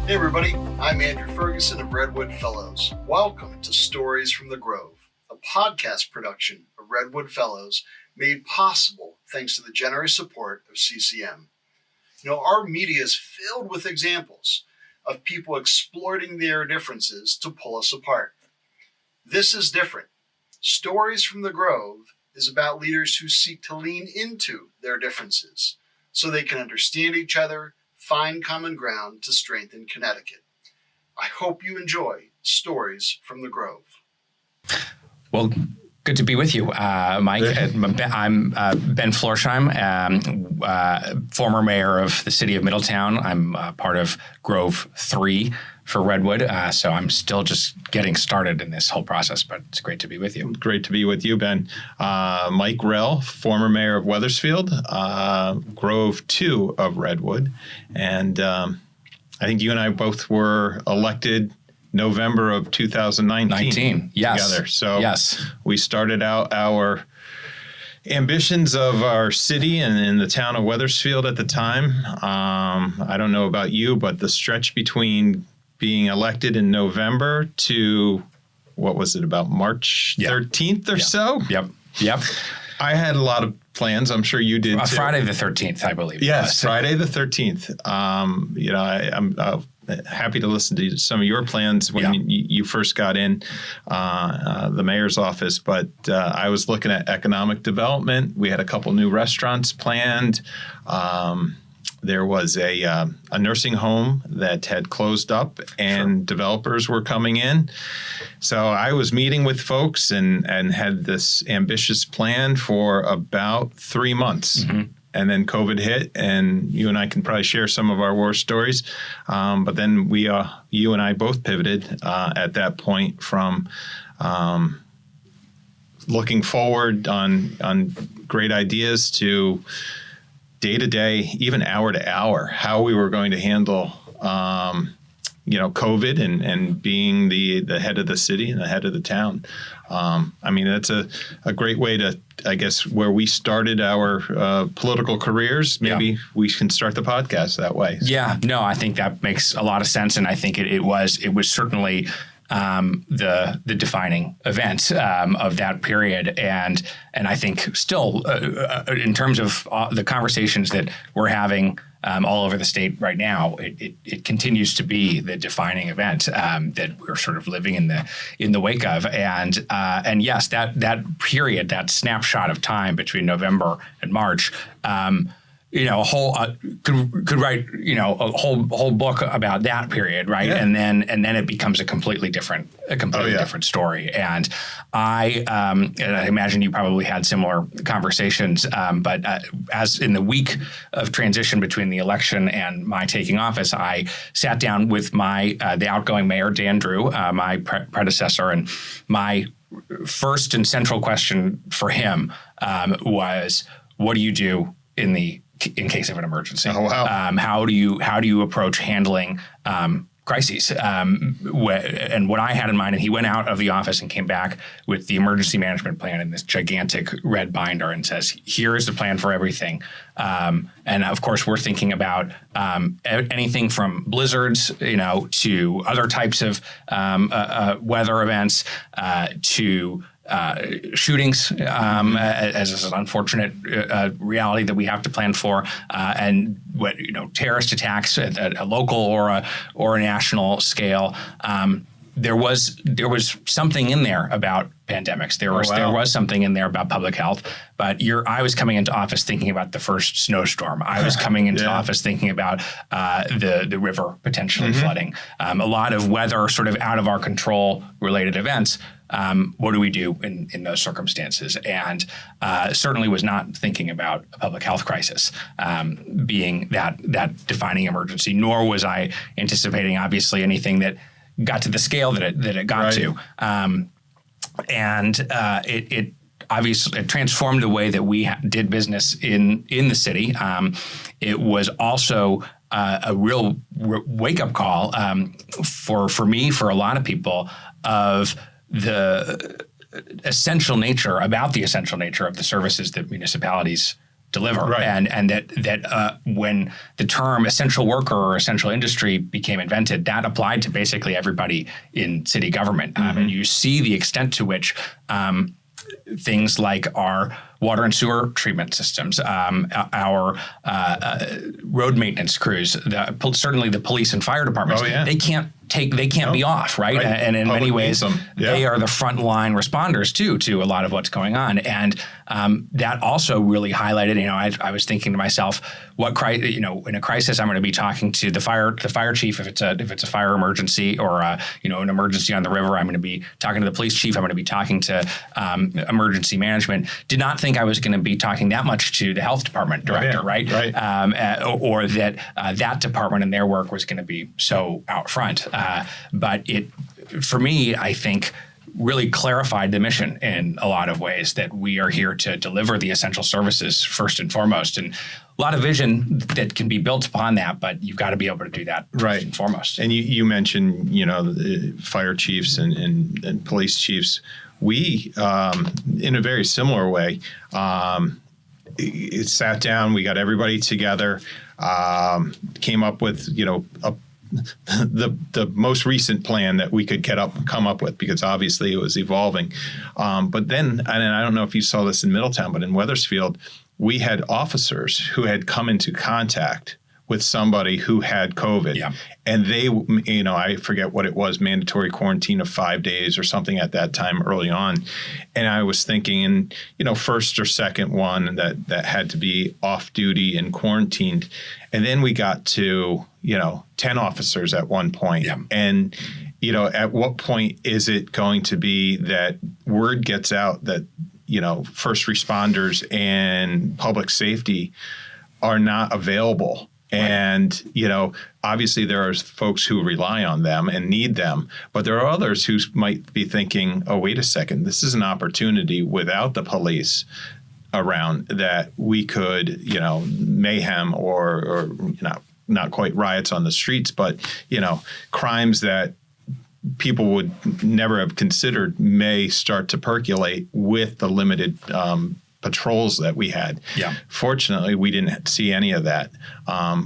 Hey everybody, I'm Andrew Ferguson of Redwood Fellows. Welcome to Stories from the Grove, a podcast production of Redwood Fellows made possible thanks to the generous support of CCM. Our media is filled with examples of people exploiting their differences to pull us apart. This is different. Stories from the Grove is about leaders who seek to lean into their differences so they can understand each other, find common ground to strengthen Connecticut. I hope you enjoy Stories from the Grove. Well, good to be with you, Mike. I'm Ben Florsheim, former mayor of the city of Middletown. I'm part of Grove 3 for Redwood, so I'm still just getting started in this whole process, but it's great to be with you. Great to be with you, Ben. Mike Rell, former mayor of Wethersfield, Grove 2 of Redwood, and I think you and I both were elected November of 2019 yes. together. So yes. We started out our ambitions of our city and in the town of Wethersfield at the time. I don't know about you, but the stretch between being elected in November to, what was it, about March 13th or so? Yep. I had a lot of plans. I'm sure you did too. Friday the 13th, I believe. Yes, Friday the 13th. I'm happy to listen to some of your plans when you first got in the mayor's office. But I was looking at economic development. We had a couple new restaurants planned. There was a nursing home that had closed up and developers were coming in. So I was meeting with folks and had this ambitious plan for about 3 months. Mm-hmm. And then COVID hit, and you and I can probably share some of our war stories. But then you and I both pivoted at that point from looking forward on great ideas to day-to-day, even hour-to-hour, how we were going to handle, COVID and being the head of the city and the head of the town. That's a great way to, I guess, where we started our political careers. Maybe we can start the podcast that way. Yeah, no, I think that makes a lot of sense. And I think it was certainly the defining event of that period, and I think still in terms of the conversations that we're having all over the state right now, it continues to be the defining event that we're sort of living in the wake of, and yes, that period, that snapshot of time between November and March. A whole could write a whole book about that period, right? Yeah. And then it becomes a completely different different story. And I imagine you probably had similar conversations, but as in the week of transition between the election and my taking office, I sat down with the outgoing mayor Dan Drew, my predecessor, and my first and central question for him was, "What do you do in case of an emergency?" Oh, wow. How do you approach handling crises? And what I had in mind, and he went out of the office and came back with the emergency management plan in this gigantic red binder and says, "Here is the plan for everything." And of course, we're thinking about anything from blizzards, to other types of weather events, to shootings, as an unfortunate reality that we have to plan for, and terrorist attacks at a local or a national scale. There was something in there about pandemics. There was something in there about public health. But I was coming into office thinking about the first snowstorm. I was coming into office thinking about the river potentially flooding. A lot of weather sort of out of our control related events. What do we do in those circumstances? And certainly was not thinking about a public health crisis being that defining emergency, nor was I anticipating, obviously, anything that got to the scale that it got to. It obviously it transformed the way that we did business in the city. It was also a real wake-up call for me, for a lot of people, of the essential nature of the services that municipalities deliver. Right. And that when the term essential worker or essential industry became invented, that applied to basically everybody in city government. And you see the extent to which things like our water and sewer treatment systems, our road maintenance crews, certainly the police and fire departments, they can't be off, right? And in many ways, they are the frontline responders too to a lot of what's going on. And that also really highlighted, I was thinking to myself, in a crisis, I'm going to be talking to the fire chief if it's a fire emergency, or an emergency on the river. I'm going to be talking to the police chief. I'm going to be talking to emergency management. Did not think I was going to be talking that much to the health department director, right? Or that that department and their work was going to be so out front. But it, for me, I think, really clarified the mission in a lot of ways, that we are here to deliver the essential services first and foremost. And a lot of vision that can be built upon that, but you've got to be able to do that first and foremost. And you mentioned, the fire chiefs and police chiefs. We, in a very similar way, it sat down, we got everybody together, came up with, the most recent plan that we could come up with, because obviously it was evolving. But then, and I don't know if you saw this in Middletown, but in Wethersfield, we had officers who had come into contact with somebody who had COVID. Yeah. And they, I forget what it was, mandatory quarantine of 5 days or something at that time early on. And I was thinking, first or second one that had to be off duty and quarantined. And then we got to, 10 officers at one point. Yeah. And, at what point is it going to be that word gets out that, first responders and public safety are not available? And, obviously there are folks who rely on them and need them, but there are others who might be thinking, oh, wait a second, this is an opportunity without the police around that we could, mayhem or not quite riots on the streets, but, crimes that people would never have considered may start to percolate with the limited patrols that we had. Yeah. Fortunately, we didn't see any of that.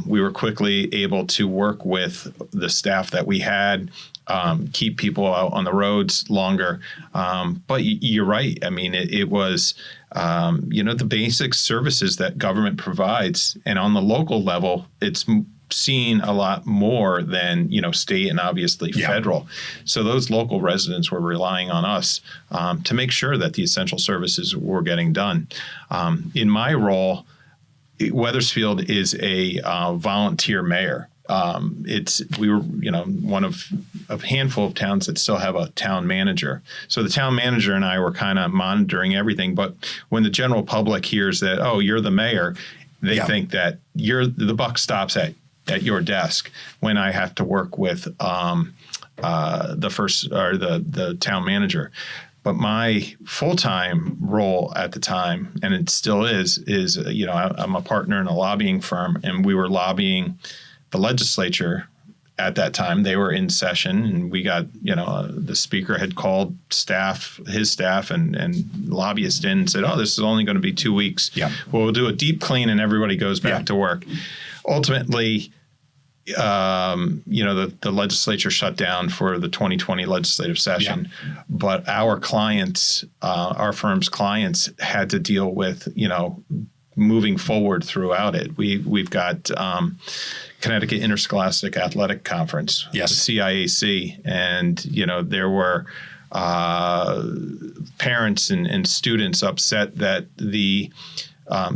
We were quickly able to work with the staff that we had, keep people out on the roads longer. But you're right. I mean, it was, the basic services that government provides. And on the local level, it's seen a lot more than, state and obviously federal. So those local residents were relying on us to make sure that the essential services were getting done. In my role, Wethersfield is a volunteer mayor. We were, one of a handful of towns that still have a town manager. So the town manager and I were kind of monitoring everything. But when the general public hears that, oh, you're the mayor, they think that the buck stops at your desk, when I have to work with the town manager. But my full-time role at the time, and it still is I'm a partner in a lobbying firm, and we were lobbying the legislature at that time. They were in session, and we got, the speaker had called his staff and lobbyists in and said, oh, this is only going to be 2 weeks. Yeah. Well, we'll do a deep clean and everybody goes back to work. Ultimately, the legislature shut down for the 2020 legislative session, but our clients, our firm's clients, had to deal with, moving forward throughout it. We've got Connecticut Interscholastic Athletic Conference, the CIAC, and there were parents and students upset that the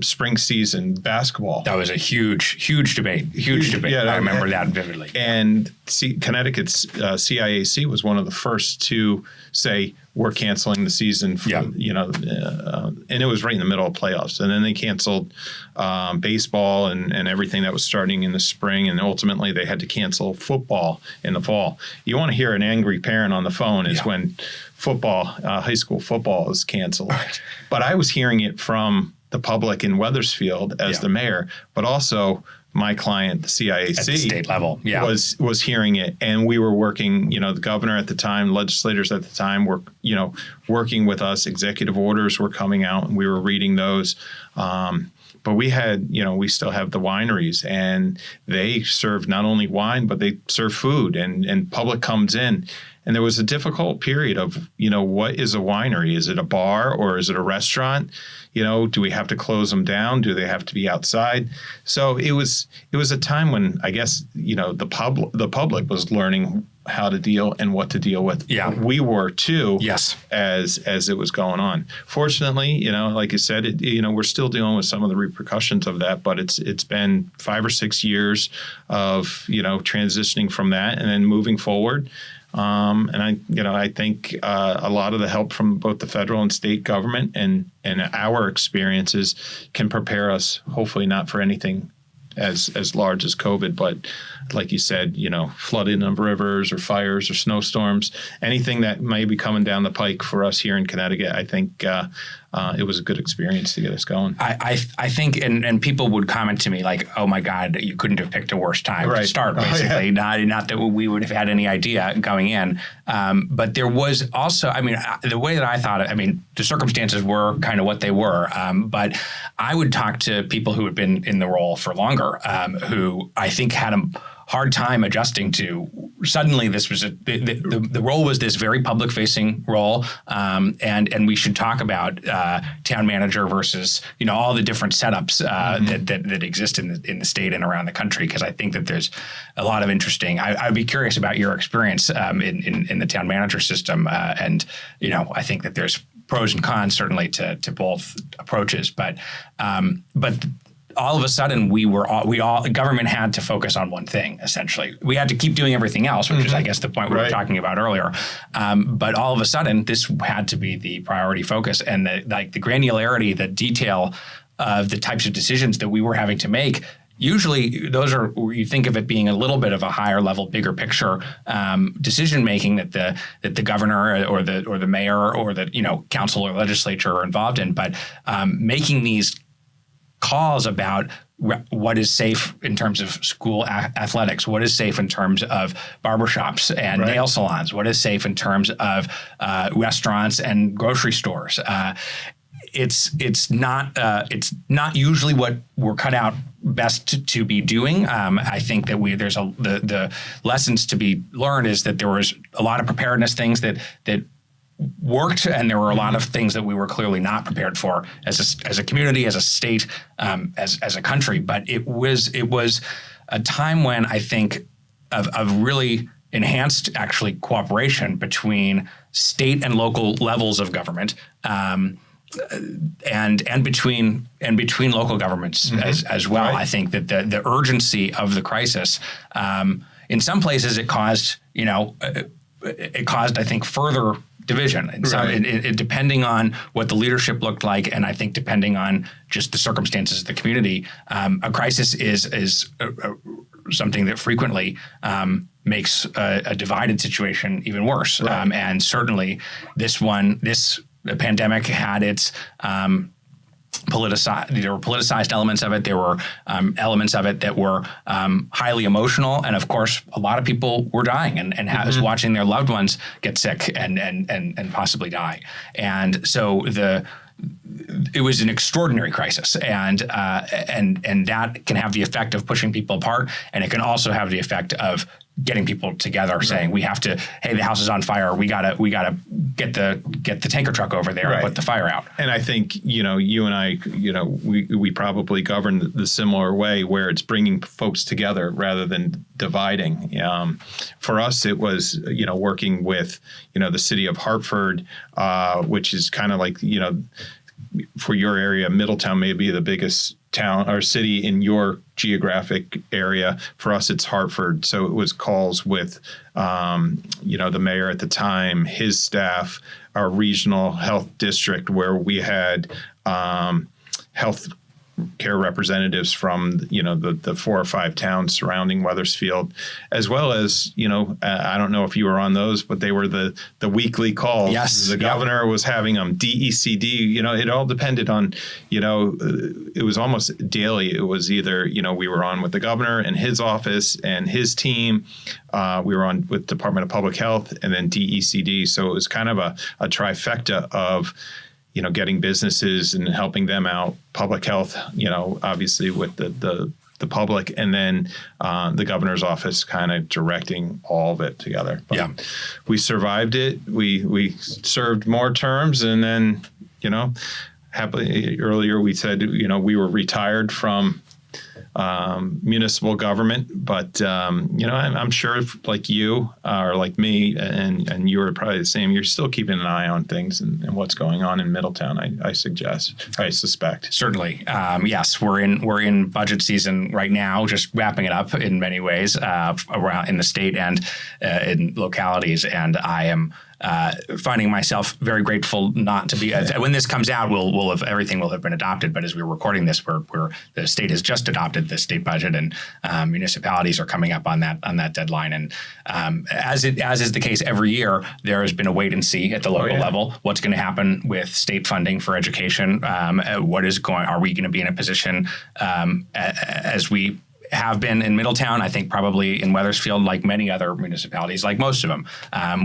spring season basketball. That was a huge debate. Yeah, I remember that vividly. And Connecticut's CIAC was one of the first to say, we're canceling the season for, and it was right in the middle of playoffs. And then they canceled baseball and everything that was starting in the spring. And ultimately they had to cancel football in the fall. You want to hear an angry parent on the phone is when football, high school football is canceled. Right. But I was hearing it from the public in Wethersfield as the mayor, but also my client, the CIAC, at the state level, was hearing it, and we were working. The governor at the time, legislators at the time, were working with us. Executive orders were coming out, and we were reading those. But we had, we still have the wineries, and they serve not only wine, but they serve food, and public comes in. And there was a difficult period of, what is a winery? Is it a bar or is it a restaurant? Do we have to close them down? Do they have to be outside? So it was a time when I guess, the public was learning how to deal and what to deal with. Yeah. We were too. Yes. As it was going on. Fortunately, like you said, we're still dealing with some of the repercussions of that, but it's been 5 or 6 years of, transitioning from that and then moving forward. And I think a lot of the help from both the federal and state government and our experiences can prepare us, hopefully not for anything as large as COVID, but like you said, flooding of rivers or fires or snowstorms, anything that may be coming down the pike for us here in Connecticut. I think it was a good experience to get us going. I think, and people would comment to me like, "Oh my God, you couldn't have picked a worse time to start." Basically, not that we would have had any idea going in, but there was also, the way that I thought it, the circumstances were kind of what they were, but I would talk to people who had been in the role for longer, who I think had a hard time adjusting to. Suddenly, this was the role was this very public facing role, and we should talk about town manager versus all the different setups that exist in the state and around the country, because I think that there's a lot of interesting. I'd be curious about your experience in the town manager system, and I think that there's pros and cons certainly to both approaches, but all of a sudden government had to focus on one thing. Essentially, we had to keep doing everything else, which is, I guess, the point we were talking about earlier. But all of a sudden, this had to be the priority focus, and the granularity, the detail of the types of decisions that we were having to make. Usually, those are, you think of it being a little bit of a higher level, bigger picture decision making that the governor or the mayor or the council or legislature are involved in. But making these calls about what is safe in terms of school athletics, what is safe in terms of barbershops and nail salons, what is safe in terms of restaurants and grocery stores. It's not usually what we're cut out best to be doing. I think that there's the lessons to be learned is that there was a lot of preparedness things that worked, and there were a lot of things that we were clearly not prepared for as a community, as a state, as a country. But it was a time when I think of really enhanced actually cooperation between state and local levels of government, and between local governments as well. I think that the urgency of the crisis, in some places, it caused I think further division. And so it depending on what the leadership looked like, and I think depending on just the circumstances of the community, a crisis is something that frequently makes a divided situation even worse. And certainly this pandemic had its there were politicized elements of it. There were elements of it that were highly emotional, and of course, a lot of people were dying and was watching their loved ones get sick and possibly die. And so it was an extraordinary crisis, and that can have the effect of pushing people apart, and it can also have the effect of getting people together, saying we have to. Hey, the house is on fire. We gotta get the tanker truck over there and put the fire out. And I think you and I, we probably govern the similar way, where it's bringing folks together rather than dividing. For us, it was working with the city of Hartford, which is kind of like for your area, Middletown may be the biggest town or city in your geographic area. For us, it's Hartford. So it was calls with, the mayor at the time, his staff, our regional health district, where we had health care representatives from, the 4 or 5 towns surrounding Wethersfield, as well as, I don't know if you were on those, but they were the weekly calls. Yes. The governor was having them, DECD, it all depended on, it was almost daily. It was either, we were on with the governor and his office and his team. We were on with Department of Public Health and then DECD. So it was kind of a trifecta of, getting businesses and helping them out, public health, obviously with the public, and then the governor's office kind of directing all of it together. But we survived it. We served more terms, and then, happily earlier we said, we were retired from municipal government, but I'm sure if, like you or like me, and you were probably the same, you're still keeping an eye on things and what's going on in Middletown. I suspect. Certainly, yes, we're in budget season right now, just wrapping it up in many ways around in the state and in localities, and I am finding myself very grateful not to be. When this comes out, everything will have been adopted. But as we're recording this, the state has just adopted the state budget, and municipalities are coming up on that deadline. And as is the case every year, there has been a wait and see at the local level. What's going to happen with state funding for education? Are we going to be in a position as we have been in Middletown, I think probably in Wethersfield, like many other municipalities, like most of them,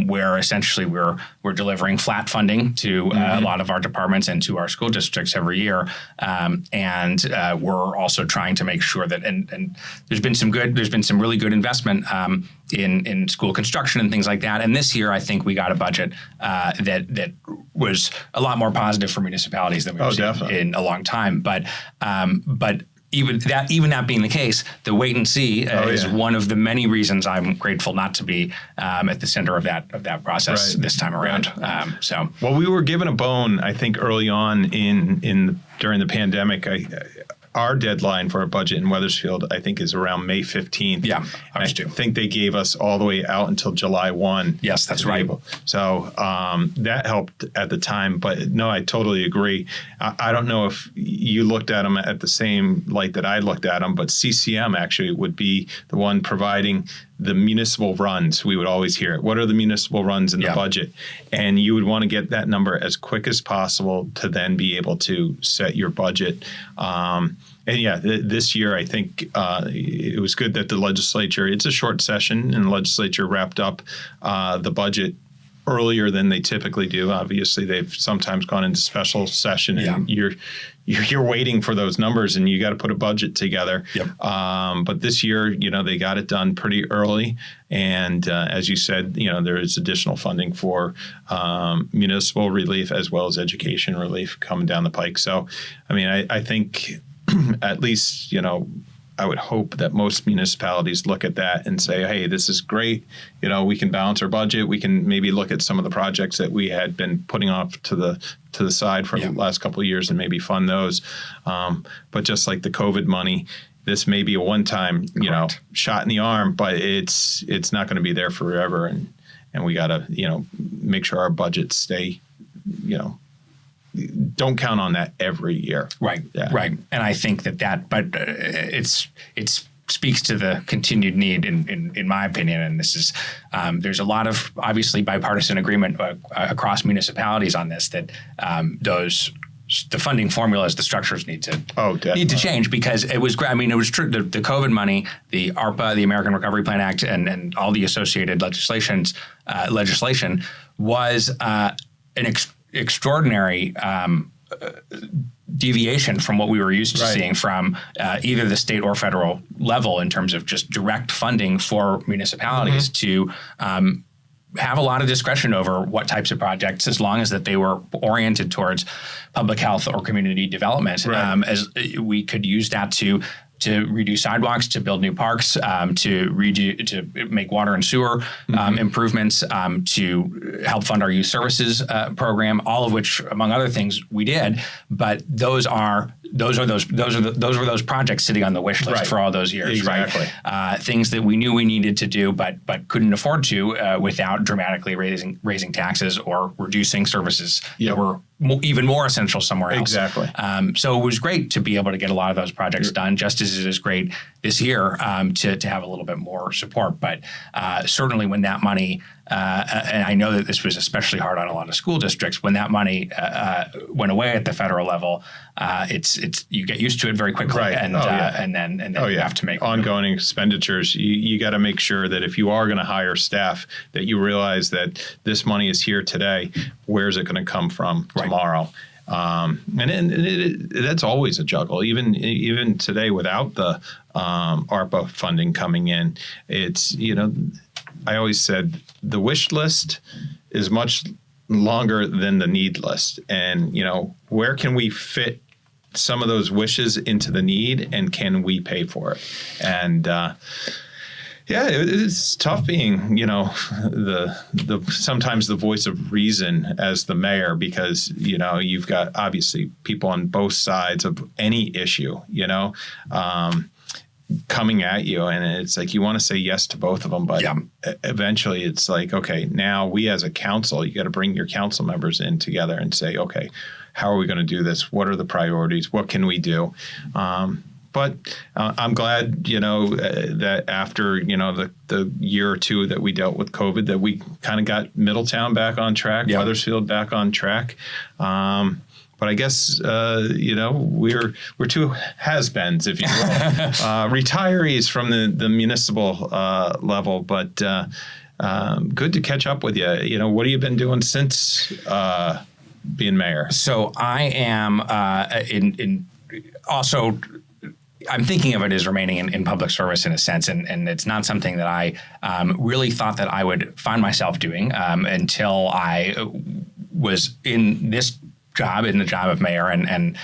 where essentially we're delivering flat funding to a lot of our departments and to our school districts every year, and we're also trying to make sure that and there's been some really good investment in school construction and things like that. And this year, I think we got a budget that was a lot more positive for municipalities than we've seen in a long time. But even that being the case, the wait and see is one of the many reasons I'm grateful not to be at the center of that process this time around. Well, we were given a bone, I think, early on during the pandemic. Our deadline for our budget in Wethersfield, I think, is around May 15th. Yeah, ours too. I think they gave us all the way out until July 1. Yes, that's right. So that helped at the time. But no, I totally agree. I don't know if you looked at them at the same light that I looked at them, but CCM actually would be the one providing the municipal runs. We would always hear it. What are the municipal runs in the budget? And you would want to get that number as quick as possible to then be able to set your budget. This year, I think it was good that the legislature, it's a short session, and the legislature wrapped up the budget earlier than they typically do. Obviously, they've sometimes gone into special session, and you're waiting for those numbers, and you got to put a budget together. Yep. But this year, they got it done pretty early, and as you said, there is additional funding for municipal relief as well as education relief coming down the pike. So, I think at least I would hope that most municipalities look at that and say, hey, this is great. We can balance our budget. We can maybe look at some of the projects that we had been putting off to the side for the last couple of years and maybe fund those. But just like the COVID money, this may be a one-time, shot in the arm, but it's not going to be there forever. And we got to, make sure our budgets stay, don't count on that every year. Right. And I think but it speaks to the continued need, in my opinion. And this is there's a lot of obviously bipartisan agreement across municipalities on this, that the funding formulas, the structures need to change, because it was true. The COVID money, the ARPA, the American Recovery Plan Act, and all the associated legislation was an extraordinary deviation from what we were used to seeing from either the state or federal level in terms of just direct funding for municipalities to have a lot of discretion over what types of projects, as long as that they were oriented towards public health or community development. As we could use that to redo sidewalks, to build new parks, to make water and sewer improvements, to help fund our youth services program, all of which, among other things, we did. But those are those were those projects sitting on the wish list Right. for all those years, Exactly. right? Things that we knew we needed to do, but couldn't afford to without dramatically raising taxes or reducing services that were even more essential somewhere else. Exactly. So it was great to be able to get a lot of those projects done, just as it is great this year to have a little bit more support. But certainly when that money, and I know that this was especially hard on a lot of school districts, when that money went away at the federal level, it's you get used to it very quickly, Right. and then you have to make ongoing expenditures. You got to make sure that if you are going to hire staff, that you realize that this money is here today. Where's it going to come from tomorrow? And that's always a juggle. Even today, without the ARPA funding coming in, it's I always said the wish list is much longer than the need list, and where can we fit some of those wishes into the need, and can we pay for it? And it's tough being, the sometimes the voice of reason as the mayor, because you've got obviously people on both sides of any issue, coming at you, and it's like you want to say yes to both of them, but eventually it's like, okay, now we as a council, you got to bring your council members in together and say, okay, how are we going to do this? What are the priorities? What can we do? But I'm glad, that after, the year or two that we dealt with COVID, that we kind of got Middletown back on track, Wethersfield back on track. But I guess, we're two has-beens, if you will, retirees from the municipal level. But good to catch up with you. What have you been doing since being mayor? So I am also. I'm thinking of it as remaining in public service in a sense, and it's not something that I really thought that I would find myself doing until I was in this job, in the job of mayor, and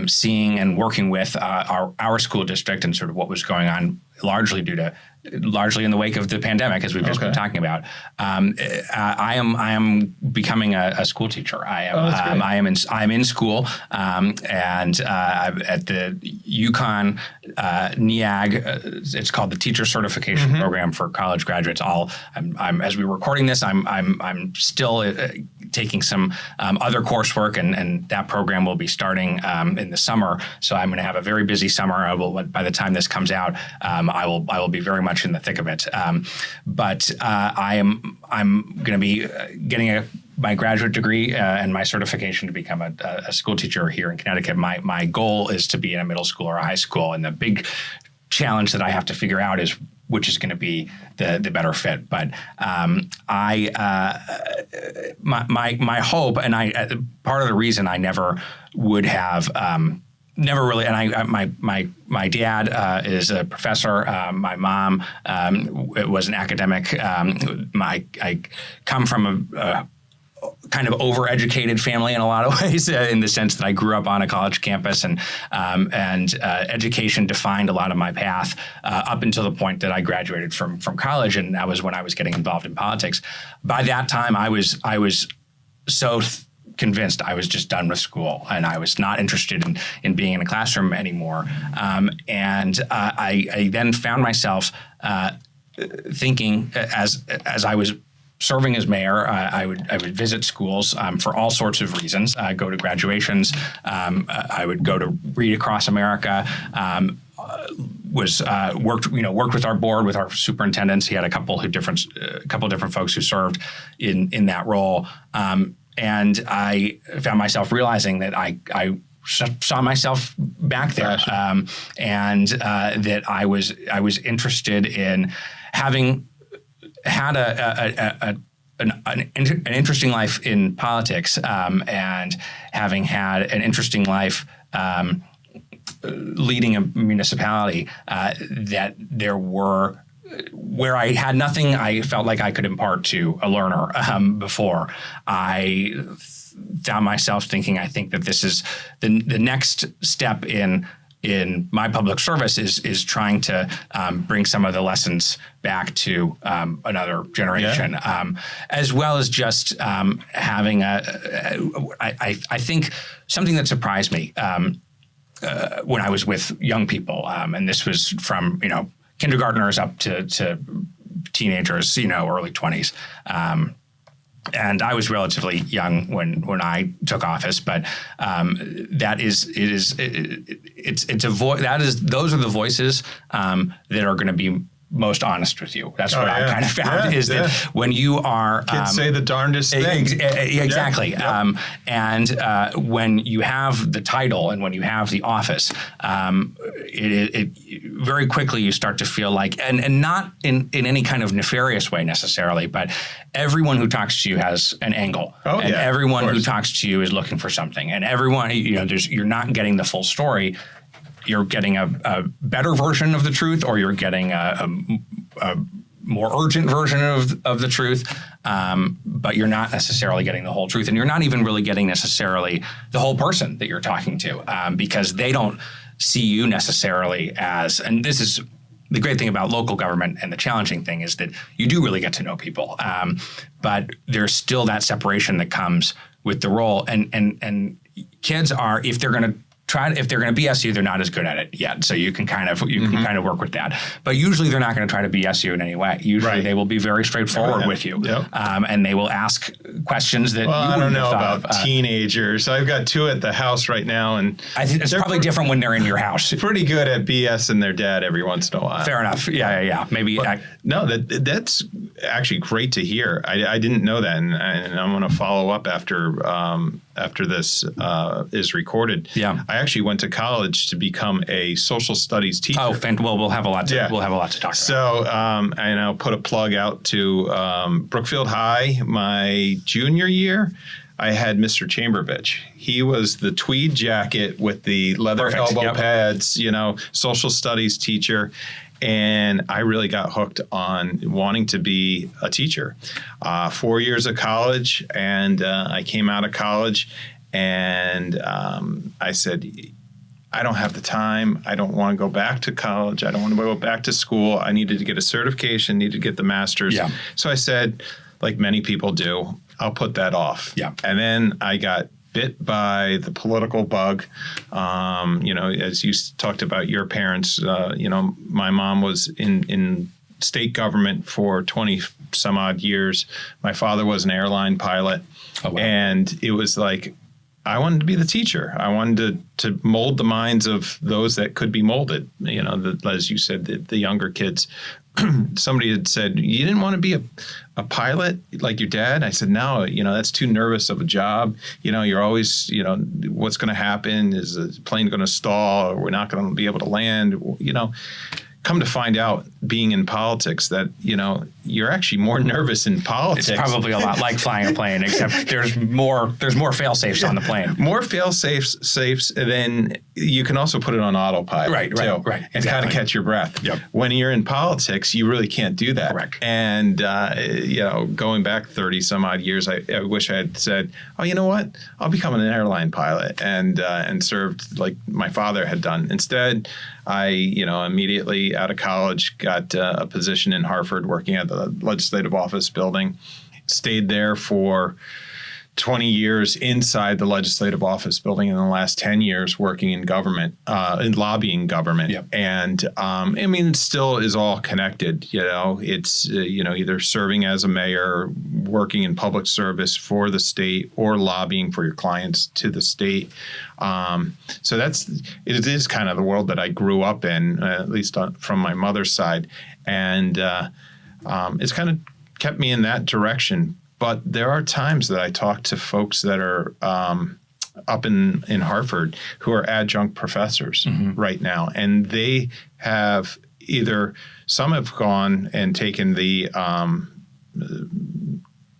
seeing and working with our school district and sort of what was going on, largely in the wake of the pandemic, as we've just been talking about. I am becoming a school teacher. I'm in school, and at the UConn NEAG. It's called the Teacher Certification Program for college graduates. I'm as we're recording this, I'm still taking some other coursework, and that program will be starting in the summer. So I'm going to have a very busy summer. By the time this comes out, I will be very much in the thick of it. But I'm going to be getting my graduate degree and my certification to become a school teacher here in Connecticut. My goal is to be in a middle school or a high school, and the big challenge that I have to figure out is which is going to be the better fit. But my hope, and part of the reason I never would have. Never really, and my dad is a professor. My mom was an academic. I come from a kind of overeducated family in a lot of ways, in the sense that I grew up on a college campus, and education defined a lot of my path up until the point that I graduated from college, and that was when I was getting involved in politics. By that time, I was so convinced I was just done with school, and I was not interested in being in a classroom anymore. And I then found myself thinking, as I was serving as mayor, I would visit schools for all sorts of reasons. I go to graduations. I would go to Read Across America. Worked with our board, with our superintendents. He had a couple different folks who served in that role. And I found myself realizing that I saw myself back there, and that I was interested in having had an interesting life in politics, and having had an interesting life leading a municipality, that there were. Where I had nothing, I felt like I could impart to a learner. Before I found myself thinking, I think that this is the next step in my public service is trying to bring some of the lessons back to another generation, as well as just having I think something that surprised me. when I was with young people, and this was from kindergartners up to teenagers, early 20s. And I was relatively young when I took office, but those are the voices that are going to be most honest with you. That's what I kind of found that when you are kids say the darndest things. Exactly. Yeah. And when you have the title and when you have the office, it very quickly you start to feel like, and not in any kind of nefarious way necessarily, but everyone who talks to you has an angle. And everyone who talks to you is looking for something. And everyone, you're not getting the full story. You're getting a better version of the truth, or you're getting a more urgent version of the truth, but you're not necessarily getting the whole truth. And you're not even really getting necessarily the whole person that you're talking to, because they don't see you necessarily as, and this is the great thing about local government, and the challenging thing is that you do really get to know people, but there's still that separation that comes with the role. And kids are, if they're going to BS you, they're not as good at it yet. So you can kind of work with that. But usually they're not going to try to BS you in any way. Usually they will be very straightforward with you, and they will ask questions that you wouldn't I don't know have about teenagers. I've got 2 at the house right now, and I think it's probably different when they're in your house. Pretty good at BSing their dad every once in a while. Fair enough. Yeah. Maybe. That's actually great to hear. I didn't know that, and I'm going to follow up after this is recorded. Yeah. I actually went to college to become a social studies teacher. Oh, well, we'll have a lot to talk about. So, and I'll put a plug out to Brookfield High. My junior year, I had Mr. Chamberbitch. He was the tweed jacket with the leather elbow pads, social studies teacher. And I really got hooked on wanting to be a teacher. 4 years of college, and I came out of college, and I said, I don't have the time. I don't want to go back to college. I don't want to go back to school. I needed to get a certification, needed to get the master's. Yeah. So I said, like many people do, I'll put that off. Yeah. And then I got bit by the political bug. As you talked about your parents, my mom was in state government for 20 some odd years. My father was an airline pilot. Oh, wow. And it was like, I wanted to be the teacher. I wanted to mold the minds of those that could be molded. As you said, the younger kids. Somebody had said, you didn't want to be a pilot like your dad? I said, no, that's too nervous of a job. You're always, what's going to happen? Is the plane going to stall, or we're not going to be able to land? Come to find out, being in politics, that, you're actually more nervous in politics. It's probably a lot like flying a plane, except there's more fail-safes on the plane. More fail-safes, and then you can also put it on autopilot. Right. And kind of catch your breath. Yep. When you're in politics, you really can't do that. Correct. And, going back 30 some odd years, I wish I had said, oh, you know what? I'll become an airline pilot and served like my father had done. Instead, I, immediately out of college got a position in Hartford working at the legislative office building, stayed there for 20 years inside the legislative office building, in the last 10 years working in government, in lobbying government. Yep. And it still is all connected. It's, either serving as a mayor, working in public service for the state, or lobbying for your clients to the state. So it is kind of the world that I grew up in, at least from my mother's side. And it's kind of kept me in that direction. But there are times that I talk to folks that are up in Hartford who are adjunct professors right now, and they have some have gone and taken the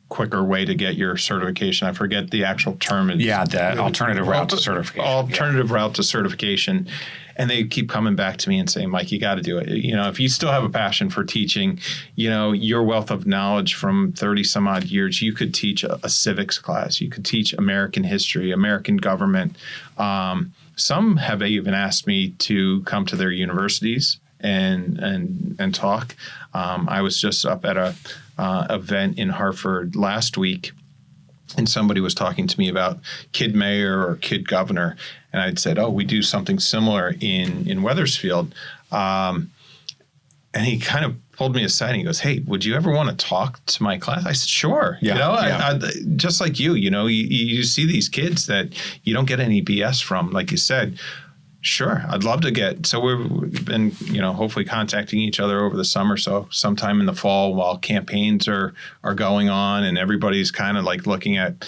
quicker way to get your certification. I forget the actual term. The alternative route to certification. Alternative route to certification. And they keep coming back to me and saying, Mike, you got to do it. If you still have a passion for teaching, your wealth of knowledge from 30 some odd years, you could teach a civics class. You could teach American history, American government. Some have even asked me to come to their universities and talk. I was just up at a event in Hartford last week, and somebody was talking to me about kid mayor or kid governor. and I'd said, "Oh, we do something similar in Wethersfield," and he kind of pulled me aside and he goes, "Hey, would you ever want to talk to my class?" I said, "Sure." Yeah, I, just like you see these kids that you don't get any BS from, like you said. Sure, I'd love to get. So we've been, hopefully contacting each other over the summer. So sometime in the fall, while campaigns are going on, and everybody's kind of like looking at,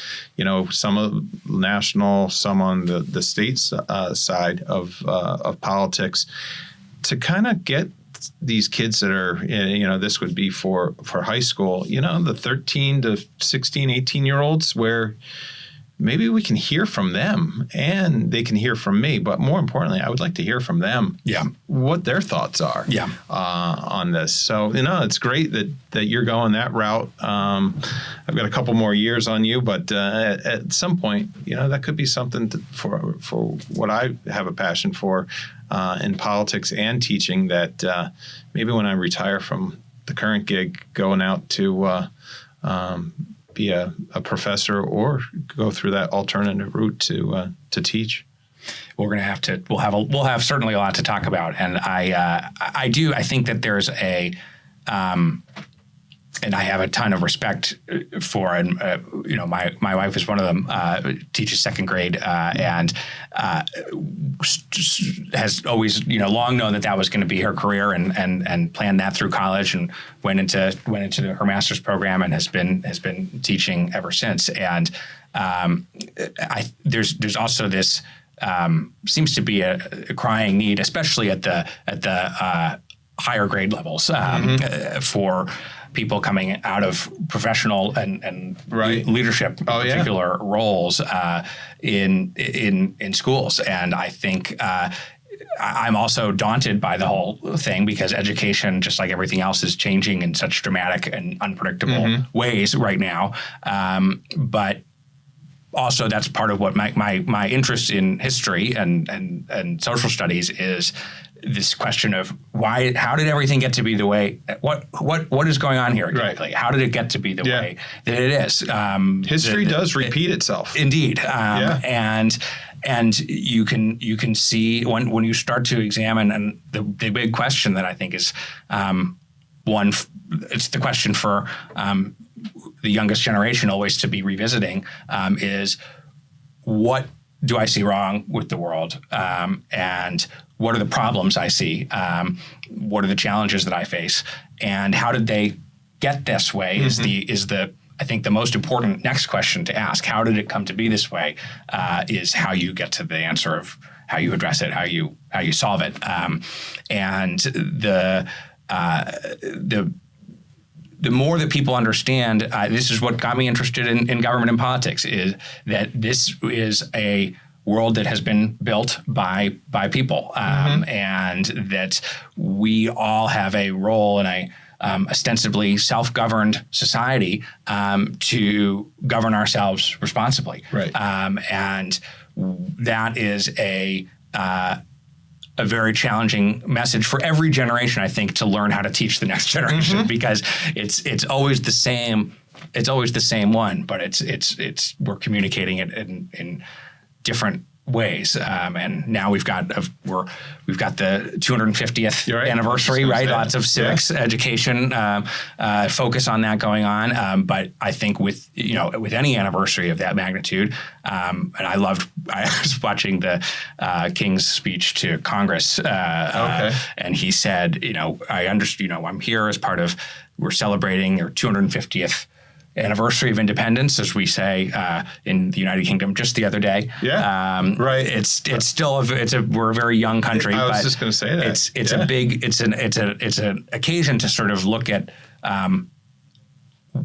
some of national, some on the state's side of politics, to kind of get these kids that are, this would be for high school, the 13 to 16, 18-year-olds, where maybe we can hear from them and they can hear from me. But more importantly, I would like to hear from them what their thoughts are on this. So, it's great that you're going that route. I've got a couple more years on you, but at some point, that could be something for what I have a passion for in politics and teaching, that maybe when I retire from the current gig, going out to be a professor or go through that alternative route to teach. We'll have certainly a lot to talk about, and I think that there's and I have a ton of respect for, and my wife is one of them, teaches second grade, and has always long known that was going to be her career, and planned that through college, and went into her master's program, and has been teaching ever since. And there's also this seems to be a crying need, especially at the higher grade levels, for people coming out of professional and leadership particular roles in schools. And I think I'm also daunted by the whole thing, because education, just like everything else, is changing in such dramatic and unpredictable ways right now. But also, that's part of what my interest in history and social studies is. This question of how did everything get to be the way? What is going on here exactly? Right. How did it get to be the way that it is? History does repeat itself, indeed, and you can see when you start to examine, and the big question that I think is it's the question for the youngest generation always to be revisiting, is what do I see wrong with the world, and what are the problems I see? What are the challenges that I face? And how did they get this way? Is I think the most important next question to ask. How did it come to be this way? Is how you get to the answer of how you address it, how you solve it. And the more that people understand, this is what got me interested in government and politics, is that this is a world that has been built by people, and that we all have a role in a ostensibly self-governed society to govern ourselves responsibly. Right. And that is a very challenging message for every generation, I think, to learn how to teach the next generation, because it's always the same. It's always the same one, but it's we're communicating it in different ways, and now we've got the 250th anniversary, right? Lots of civics education focus on that going on, but I think with any anniversary of that magnitude, and I was watching the King's speech to Congress, and he said, I understand, I'm here as part of, we're celebrating your 250th anniversary of independence, as we say in the United Kingdom, just the other day. Right. It's still we're a very young country. I was just going to say that it's an occasion to sort of look at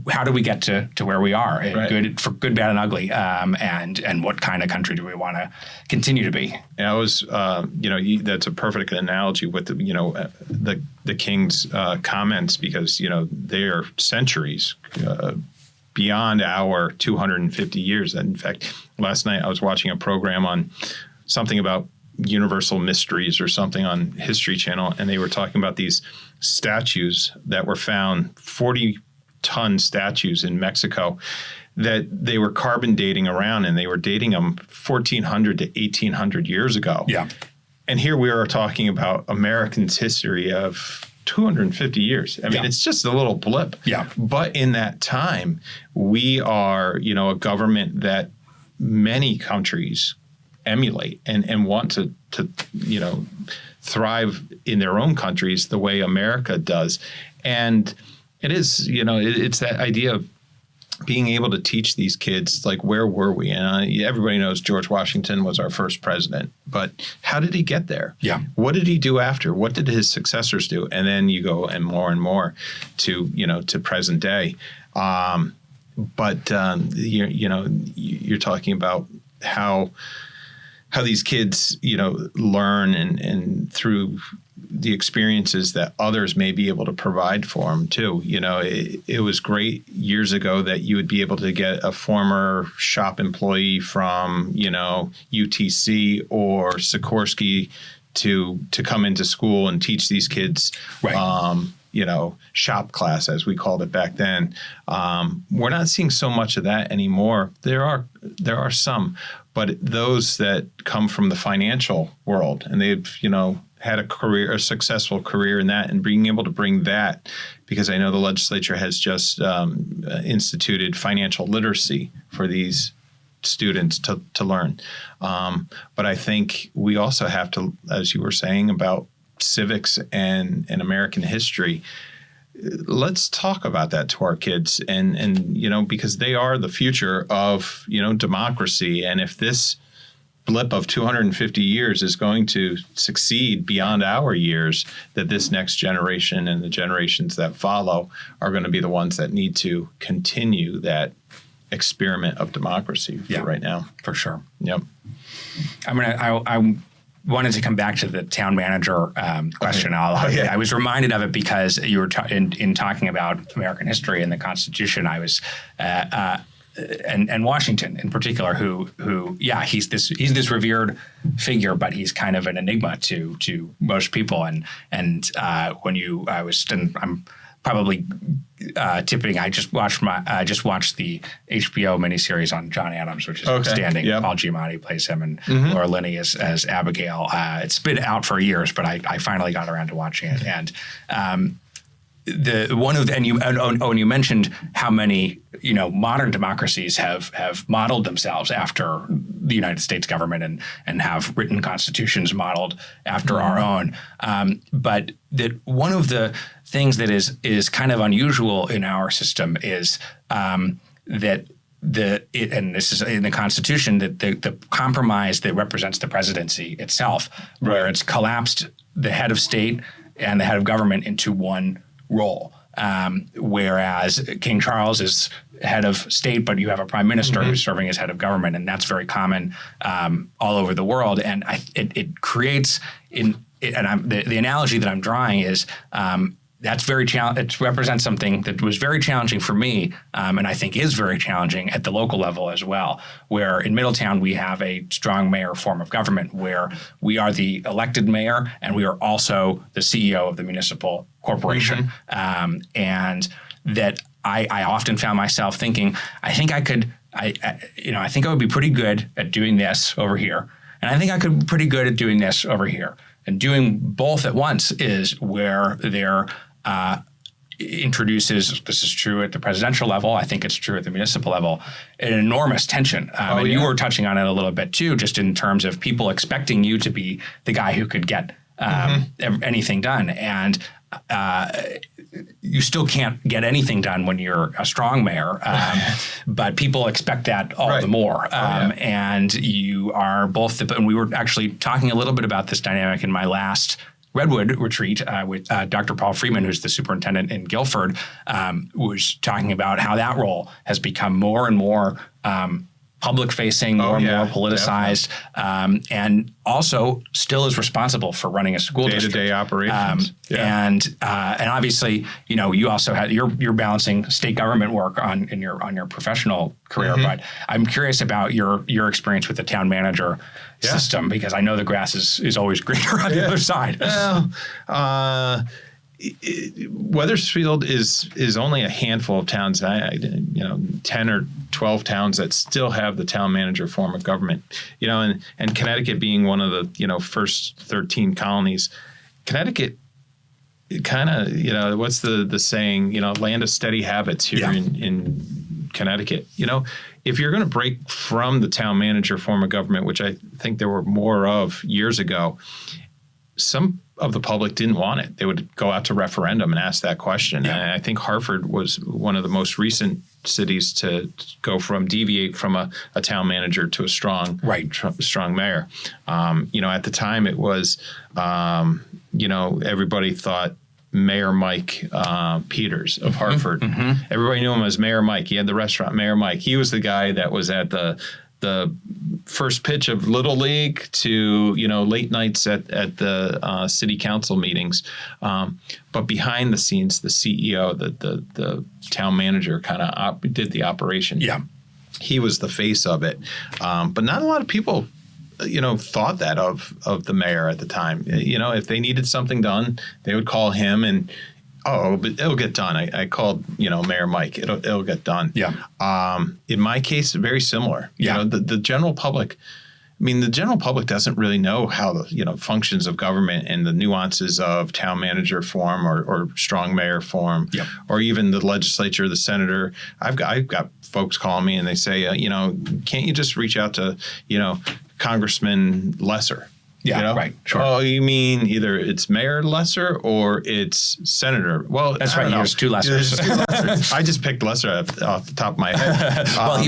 how do we get to where we are, good, bad, and ugly, and what kind of country do we want to continue to be? And I was, that's a perfect analogy with the King's comments, because they are centuries beyond our 250 years. And in fact, last night I was watching a program on something about universal mysteries or something on History Channel, and they were talking about these statues that were found 40 ton statues in Mexico that they were carbon dating around, and they were dating them 1400 to 1800 years ago. Yeah. And here we are talking about Americans' history of 250 years. I mean, it's just a little blip. Yeah. But in that time, we are, a government that many countries emulate and want to thrive in their own countries the way America does. And it is, it's that idea of being able to teach these kids, like, where were we? And everybody knows George Washington was our first president, but how did he get there? Yeah. What did he do after? What did his successors do? And then you go and more to, to present day. But you're talking about how these kids, learn and through the experiences that others may be able to provide for them too. It was great years ago that you would be able to get a former shop employee from, UTC or Sikorsky to come into school and teach these kids, right. Shop class, as we called it back then. We're not seeing so much of that anymore. There are some, but those that come from the financial world and they've, had a successful career in that, and being able to bring that, because I know the legislature has just instituted financial literacy for these students to learn. But I think we also have to, as you were saying about civics and American history, let's talk about that to our kids, and because they are the future of democracy. And if this blip of 250 years is going to succeed beyond our years, that this next generation and the generations that follow are going to be the ones that need to continue that experiment of democracy for right now. For sure. Yep. I wanted to come back to the town manager question. I was reminded of it because you were in talking about American history and the Constitution. I was and Washington in particular, who he's this revered figure, but he's kind of an enigma to most people. And I'm probably tipping. I just watched the HBO miniseries on John Adams, which is outstanding. Yep. Paul Giamatti plays him, and Laura Linney as Abigail. It's been out for years, but I finally got around to watching it. And you mentioned how many modern democracies have modeled themselves after the United States government and have written constitutions modeled after our own. But that one of the things that is kind of unusual in our system is and this is in the Constitution, that the compromise that represents the presidency itself, where it's collapsed the head of state and the head of government into one role. Whereas King Charles is head of state, but you have a prime minister who's serving as head of government, and that's very common all over the world. And it creates the analogy that I'm drawing is that's very it represents something that was very challenging for me, and I think is very challenging at the local level as well, where in Middletown we have a strong mayor form of government where we are the elected mayor and we are also the CEO of the municipal corporation. And that I often found myself thinking, I think I would be pretty good at doing this over here. And I think I could be pretty good at doing this over here. And doing both at once is where there introduces, this is true at the presidential level, I think it's true at the municipal level, an enormous tension. You were touching on it a little bit too, just in terms of people expecting you to be the guy who could get anything done. And you still can't get anything done when you're a strong mayor, but people expect that all the more. And you are both, and we were actually talking a little bit about this dynamic in my last Redwood retreat with Dr. Paul Freeman, who's the superintendent in Guilford, was talking about how that role has become more and more public-facing, more and more politicized, and also still is responsible for running a school district. Day-to-day operations. And obviously, you also had you're balancing state government work on your professional career. But I'm curious about your experience with the town manager system, because I know the grass is always greener on the other side. Well, Wethersfield is only a handful of towns, 10 or 12 towns that still have the town manager form of government, and Connecticut being one of the, first 13 colonies. Connecticut kind of, what's the saying, land of steady habits here in Connecticut. If you're going to break from the town manager form of government, which I think there were more of years ago, some of the public didn't want it. They would go out to referendum and ask that question. Yeah. And I think Hartford was one of the most recent cities to deviate from a town manager to a strong mayor. At the time it was, everybody thought Mayor Mike Peters of Hartford. Mm-hmm. Everybody knew him as Mayor Mike. He had the restaurant Mayor Mike. He was the guy that was at the first pitch of Little League to late nights at the city council meetings. But behind the scenes, the CEO, the town manager, kind of did the operation. Yeah, he was the face of it. But not a lot of people thought that of the mayor at the time. If they needed something done, they would call him and, but it'll get done. I called, Mayor Mike. It'll get done. Yeah. In my case, very similar. Yeah. The general public. The general public doesn't really know how the functions of government and the nuances of town manager form or strong mayor form, yep. or even the legislature, the senator. I've got folks calling me and they say, can't you just reach out to Congressman Lesser? Yeah, right. Sure. Oh, you mean either it's Mayor Lesser or it's Senator? Well, that's right. There's two Lessers. I just picked Lesser off the top of my head. Well,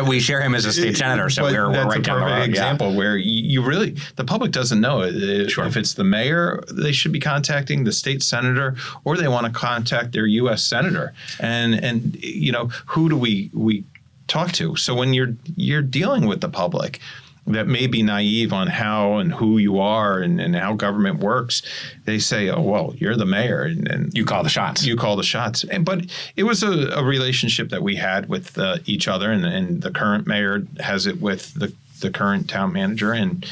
we share him as a state senator, so we're right down the road. That's a perfect example where you really, the public doesn't know if it's the mayor they should be contacting, the state senator, or they want to contact their U.S. senator. And who do we talk to? So when you're dealing with the public that may be naive on how and who you are and how government works, they say, oh, well, you're the mayor. And you call the shots. You call the shots. But it was a relationship that we had with each other, and the current mayor has it with the current town manager. And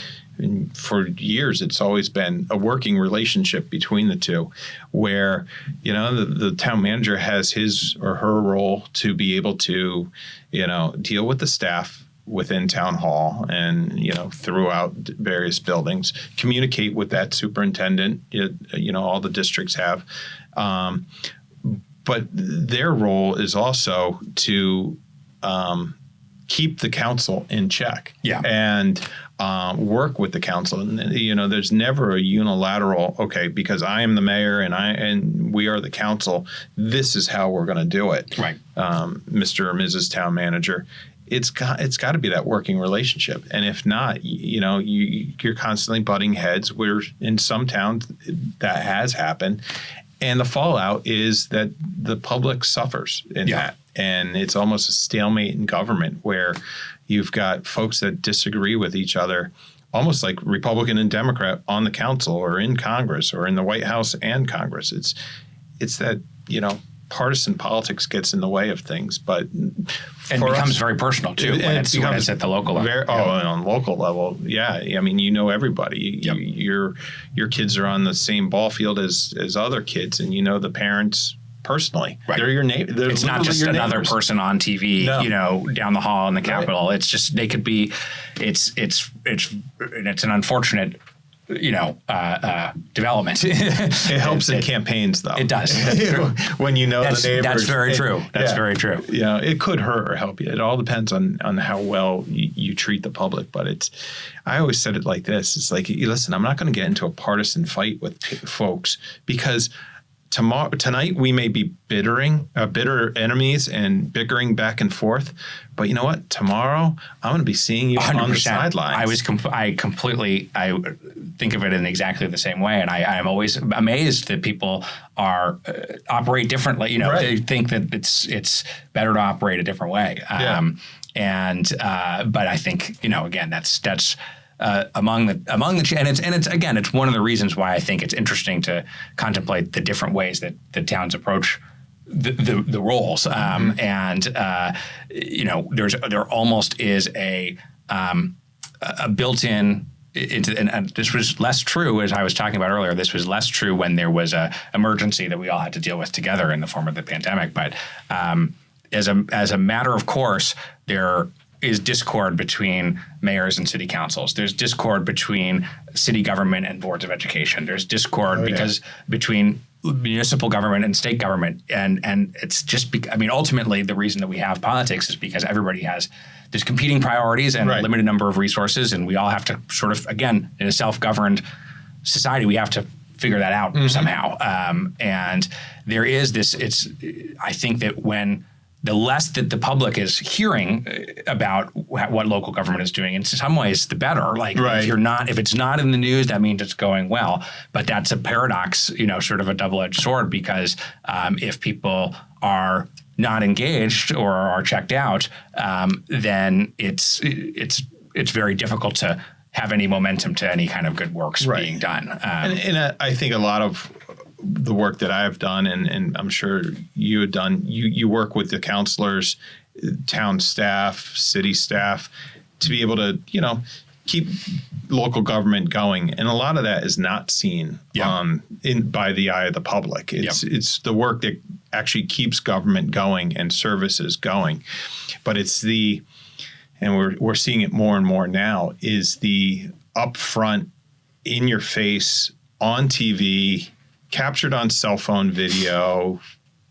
for years, it's always been a working relationship between the two where, the town manager has his or her role to be able to, deal with the staff within town hall and, throughout various buildings, communicate with that superintendent, all the districts have. But their role is also to keep the council in check. Yeah. And work with the council. And, there's never a unilateral, okay, because I am the mayor and we are the council, this is how we're going to do it. Right. Mr. or Mrs. Town Manager. It's got to be that working relationship. And if not, you're constantly butting heads. We're in some towns that has happened. And the fallout is that the public suffers in that. And it's almost a stalemate in government where you've got folks that disagree with each other, almost like Republican and Democrat on the council or in Congress or in the White House and Congress. It's that, partisan politics gets in the way of things, but it becomes very personal too when it's at the local level. On local level, yeah. Everybody. Yep. Your kids are on the same ball field as other kids, and the parents personally. Right. They're your neighbor. It's not just another person on TV, down the hall in the Capitol. Right. It's just they could be. It's an unfortunate development. It helps in campaigns, though. It does. When the neighbors. That's very true. That's very true. It could hurt or help you. It all depends on how well you treat the public. But I always said it like this. It's like, listen, I'm not going to get into a partisan fight with folks because tonight we may be bitter enemies and bickering back and forth, but you know what? Tomorrow I'm going to be seeing you 100%. On the sidelines. I think of it in exactly the same way, and I'm always amazed that people operate differently. Right. They think that it's better to operate a different way. But I think again that's. Among the and it's one of the reasons why I think it's interesting to contemplate the different ways that the towns approach the roles. There almost is a built-in and this was less true, as I was talking about earlier. This was less true when there was a emergency that we all had to deal with together in the form of the pandemic. But as a matter of course, there is discord between mayors and city councils. There's discord between city government and boards of education. There's discord between municipal government and state government, and it's just ultimately the reason that we have politics is because there's competing priorities and a limited number of resources, and we all have to sort of, again, in a self-governed society, we have to figure that out somehow. And there is this. I think that when the less that the public is hearing about what local government is doing, in some ways, the better. If it's not in the news, that means it's going well. But that's a paradox, sort of a double-edged sword, because if people are not engaged or are checked out, then it's very difficult to have any momentum to any kind of good works being done. And I think a lot of the work that I've done, and I'm sure you had done, you work with the counselors, town staff, city staff, to be able to, keep local government going. And a lot of that is not seen by the eye of the public. It's the work that actually keeps government going and services going. But it's and we're seeing it more and more now, is the upfront, in your face, on TV, captured on cell phone video.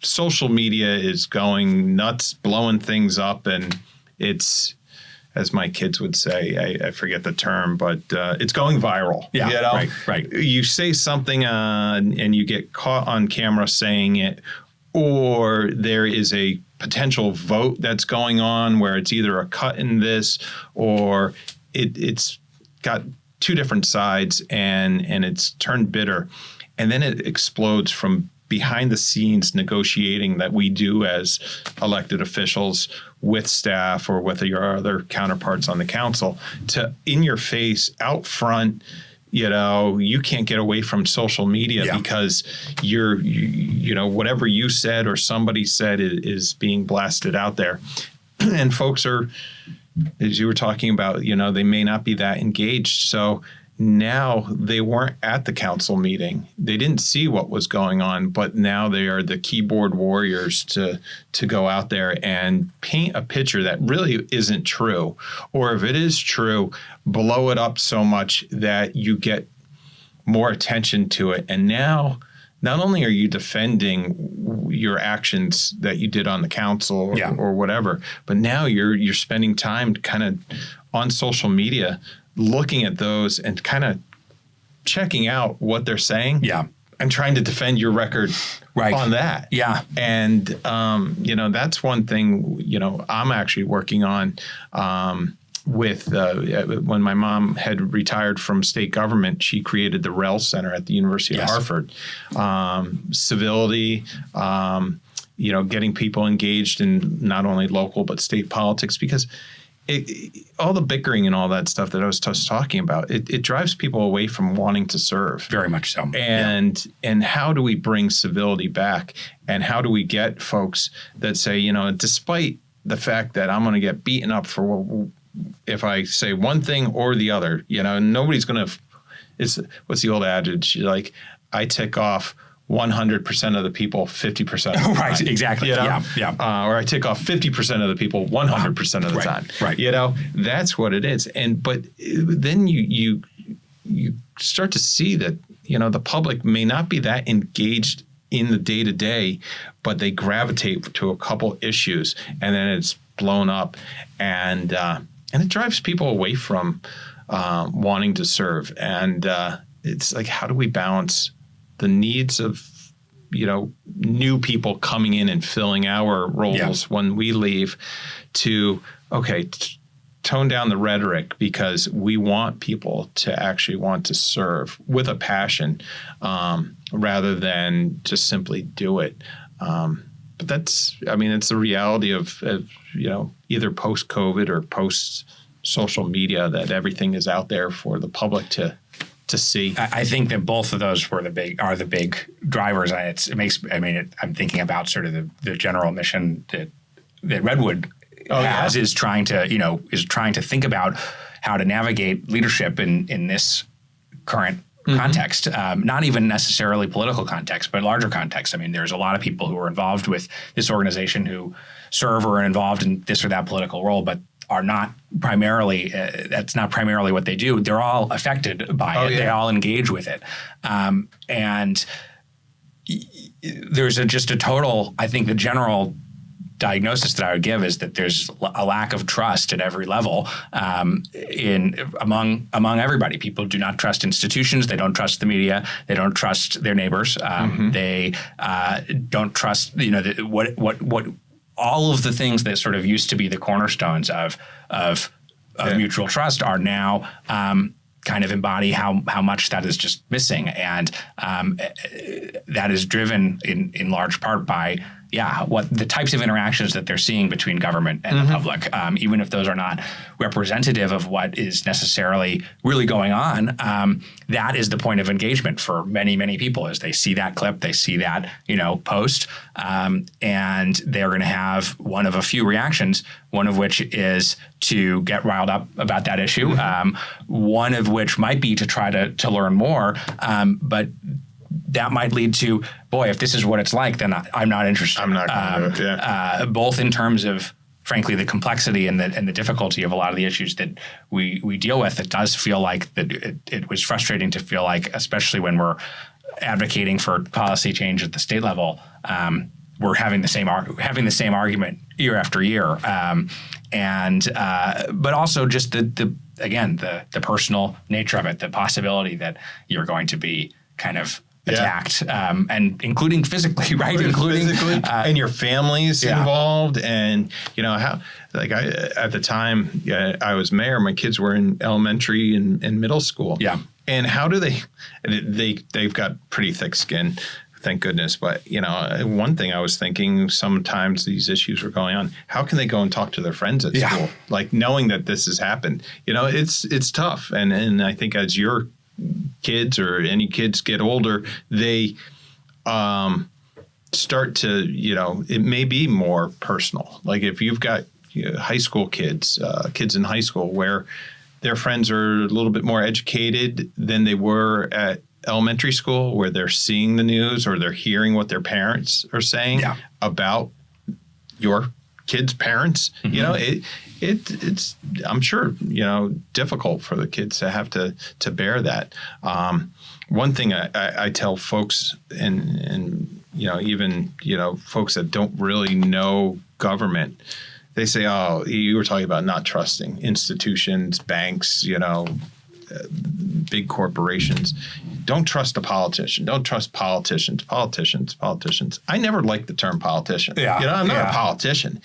Social media is going nuts, blowing things up, and it's, as my kids would say, I forget the term, but it's going viral. Yeah, right. You say something and you get caught on camera saying it, or there is a potential vote that's going on where it's either a cut in this or it's got two different sides and it's turned bitter. And then it explodes from behind the scenes negotiating that we do as elected officials with staff or with your other counterparts on the council to in your face, out front. You can't get away from social media because whatever you said or somebody said is being blasted out there. And folks are, as you were talking about, they may not be that engaged. So now they weren't at the council meeting. They didn't see what was going on, but now they are the keyboard warriors to go out there and paint a picture that really isn't true. Or if it is true, blow it up so much that you get more attention to it. And now, not only are you defending your actions that you did on the council or whatever, but now you're spending time kind of on social media looking at those and kind of checking out what they're saying and trying to defend your record on that. Yeah. And, that's one thing, I'm actually working on with when my mom had retired from state government, she created the Rell Center at the University of Hartford. Civility, getting people engaged in not only local but state politics, because all the bickering and all that stuff that I was just talking about, it drives people away from wanting to serve. Very much so. And how do we bring civility back? And how do we get folks that say, despite the fact that I'm going to get beaten up for if I say one thing or the other, nobody's going to, what's the old adage? Like, I tick off 100% of the people 50% of the time. Right, exactly. Or I take off 50% of the people 100% of the time. Right. That's what it is. But then you start to see that, the public may not be that engaged in the day-to-day, but they gravitate to a couple issues, and then it's blown up, and it drives people away from wanting to serve. And it's like, how do we balance the needs of, new people coming in and filling our roles when we leave to, tone down the rhetoric, because we want people to actually want to serve with a passion rather than just simply do it. But that's, it's the reality of either post-COVID or post-social media, that everything is out there for the public to see. I think that both of those are the big drivers. I'm thinking about sort of the general mission that Redwood has is trying to think about how to navigate leadership in this current context, not even necessarily political context, but larger context. I mean, there's a lot of people who are involved with this organization who serve or are involved in this or that political role, but are not primarily, that's not primarily what they do. They're all affected by it. Yeah. They all engage with it. And there's just a total, I think the general diagnosis that I would give is that there's a lack of trust at every level among everybody. People do not trust institutions. They don't trust the media. They don't trust their neighbors. They don't trust what all of the things that sort of used to be the cornerstones of mutual trust are now kind of embody how much that is just missing, and that is driven in large part by what the types of interactions that they're seeing between government and the public, even if those are not representative of what is necessarily really going on. That is the point of engagement for many, many people. As they see that clip, they see that post, and they're going to have one of a few reactions. One of which is to get riled up about that issue. One of which might be to try to learn more, but that might lead to, boy, if this is what it's like, then I'm not interested. I'm not going to do it, both in terms of, frankly, the complexity and the difficulty of a lot of the issues that we deal with. It does feel like that it was frustrating to feel like, especially when we're advocating for policy change at the state level, we're having the same argument year after year, but also just the personal nature of it, the possibility that you're going to be kind of attacked, and including physically, right? Including physically, and your family's involved, and at the time I was mayor, my kids were in elementary and middle school. Yeah, and how do they've got pretty thick skin, thank goodness. But one thing I was thinking, sometimes these issues were going on, how can they go and talk to their friends at school, like knowing that this has happened? It's tough, and I think as your kids or any kids get older, they start to, it may be more personal. Like if you've got high school kids in high school where their friends are a little bit more educated than they were at elementary school, where they're seeing the news or they're hearing what their parents are saying about your kids' parents, it's I'm sure, difficult for the kids to have to bear that. One thing I tell folks and even folks that don't really know government, they say, oh, you were talking about not trusting institutions, banks, big corporations. Don't trust a politician. Don't trust politicians. I never liked the term politician. I'm not a politician.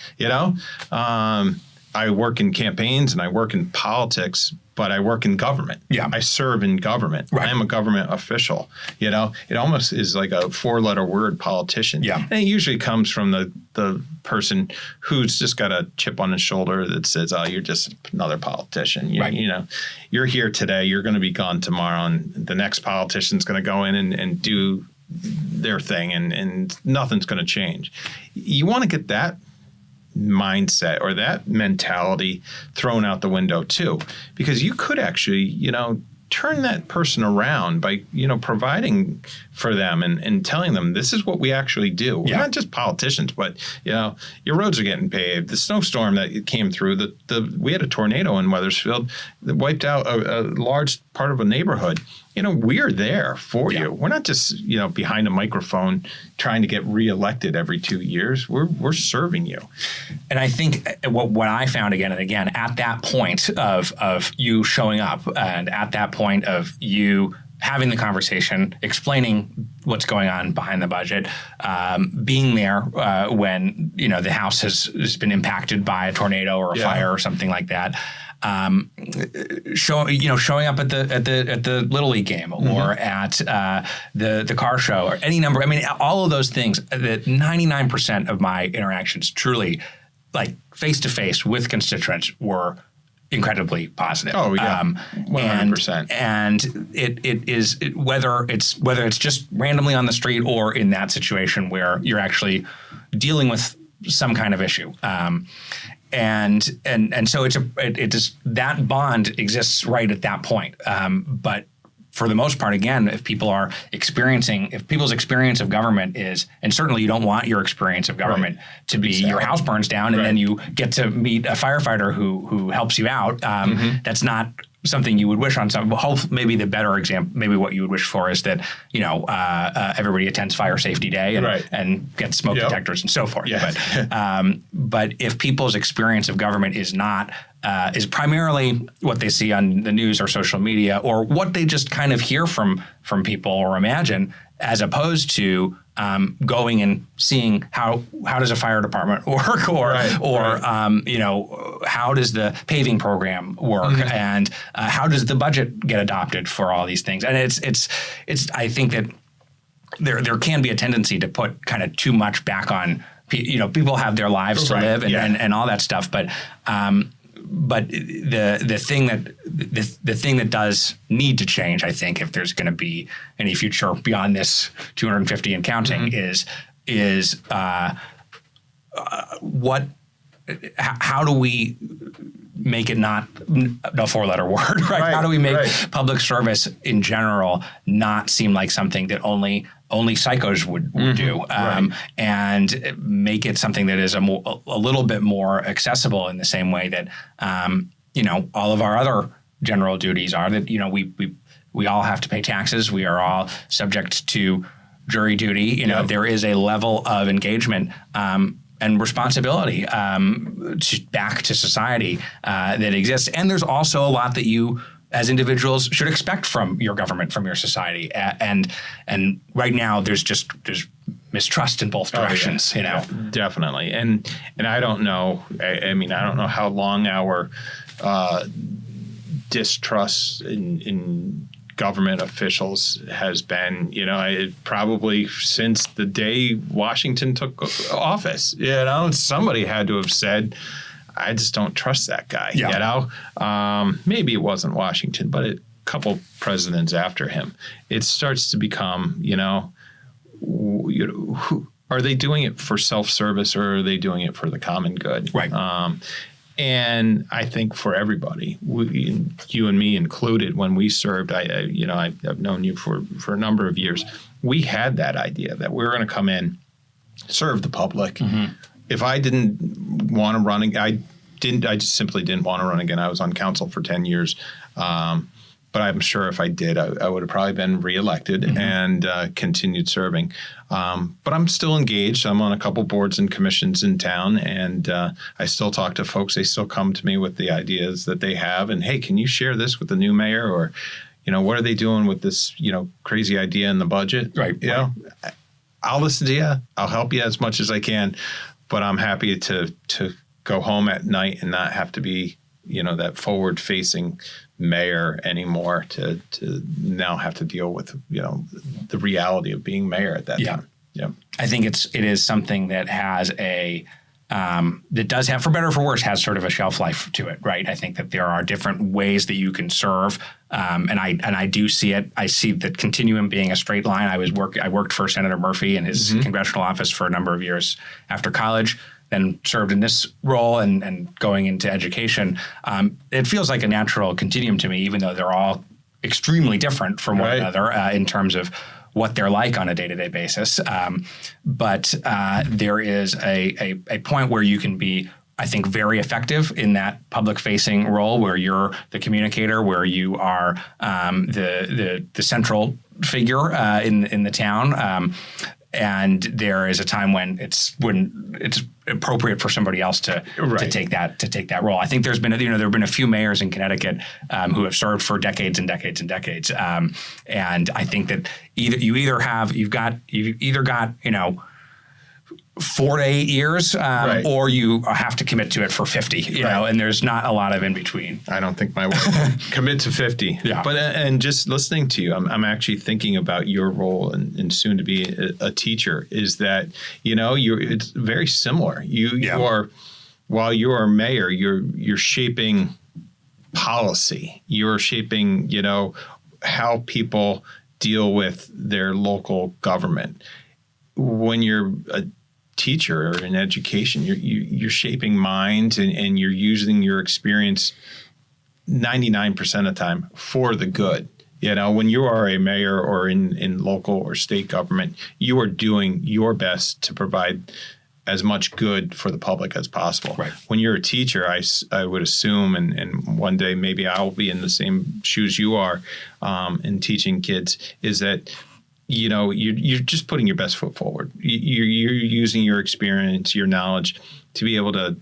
I work in campaigns and I work in politics, but I work in government. I serve in government. Right. I am a government official. It almost is like a 4-letter word, politician. And it usually comes from the person who's just got a chip on his shoulder that says, oh, you're just another politician. You're here today, you're going to be gone tomorrow, and the next politician's going to go in and do their thing, and nothing's going to change. You want to get that mindset or that mentality thrown out the window too, because you could actually, turn that person around by, providing for them and telling them this is what we actually do. We're not just politicians, but, your roads are getting paved. The snowstorm that came through, we had a tornado in Wethersfield that wiped out a large part of a neighborhood. We're there for you. We're not just, behind a microphone trying to get reelected every 2 years. We're serving you. And I think what I found again and again at that point of you showing up and at that point of you having the conversation, explaining what's going on behind the budget, being there when, the House has been impacted by a tornado or a fire or something like that. Showing up at the Little League game or at the car show or any number. I mean, all of those things. That 99% of my interactions, truly, like face to face with constituents, were incredibly positive. Oh yeah, 100%. And it is whether it's just randomly on the street or in that situation where you're actually dealing with some kind of issue. and so it just that bond exists right at that point. But for the most part, again, if people's experience of government is, and certainly you don't want your experience of government to be your house burns down and then you get to meet a firefighter who helps you out. That's not something you would wish on some. Maybe the better example, maybe what you would wish for is that everybody attends Fire Safety Day and gets smoke detectors and so forth. Yes. But if people's experience of government is not is primarily what they see on the news or social media or what they just kind of hear from people or imagine, as opposed to going and seeing how does a fire department work or how does the paving program work and how does the budget get adopted for all these things. And it's I think that there can be a tendency to put kind of too much back on people have their lives to live and all that stuff, but the thing that does need to change, I think, if there's going to be any future beyond this 250 and counting, is how do we make it not a four-letter word, right? How do we make public service in general not seem like something that only psychos would do, and make it something that is a little bit more accessible in the same way that all of our other general duties are. That we all have to pay taxes. We are all subject to jury duty. There is a level of engagement and responsibility back to society that exists, and there's also a lot that you, as individuals, should expect from your government, from your society, and right now there's mistrust in both directions. Definitely, and I don't know. I mean, I don't know how long our distrust in government officials has been. Probably since the day Washington took office. Somebody had to have said, I just don't trust that guy. Maybe it wasn't Washington, but a couple presidents after him. It starts to become, are they doing it for self-service or are they doing it for the common good? Right. And I think for everybody, you and me included, when we served, I've known you for a number of years. We had that idea that we were going to come in, serve the public. If I didn't want to run, I just simply didn't want to run again. I was on council for 10 years. But I'm sure if I did, I would have probably been reelected and continued serving. But I'm still engaged. I'm on a couple boards and commissions in town, and I still talk to folks. They still come to me with the ideas that they have. And, hey, can you share this with the new mayor? Or, what are they doing with this, crazy idea in the budget? Right. I'll listen to you. I'll help you as much as I can. But I'm happy to go home at night and not have to be, that forward-facing mayor anymore to now have to deal with, the reality of being mayor at that time. Yeah. I think it is something that has that does have, for better or for worse, has sort of a shelf life to it, right? I think that there are different ways that you can serve, and I do see it. I see the continuum being a straight line. I worked for Senator Murphy in his congressional office for a number of years after college, then served in this role and going into education. It feels like a natural continuum to me, even though they're all extremely different from one another in terms of what they're like on a day-to-day basis. But there is a point where you can be, I think, very effective in that public-facing role where you're the communicator, where you are the central figure in the town. And there is a time when it's appropriate for somebody else to take that role. I think there's been there have been a few mayors in Connecticut who have served for decades and decades and decades. And I think that you've either got 4 to 8 years, or you have to commit to it for 50. And there's not a lot of in between. I don't think my wife would commit to 50. Yeah. But and just listening to you, I'm actually thinking about your role and soon to be a teacher. Is that it's very similar. You are, while you are mayor, you're shaping policy. You're shaping how people deal with their local government. When you're a teacher or in education, you're shaping minds and you're using your experience 99% of the time for the good. You know, when you are a mayor or in local or state government, you are doing your best to provide as much good for the public as possible. Right. When you're a teacher, I would assume, and one day maybe I'll be in the same shoes you are in teaching kids, is that, you know, you're just putting your best foot forward. You're using your experience, your knowledge to be able to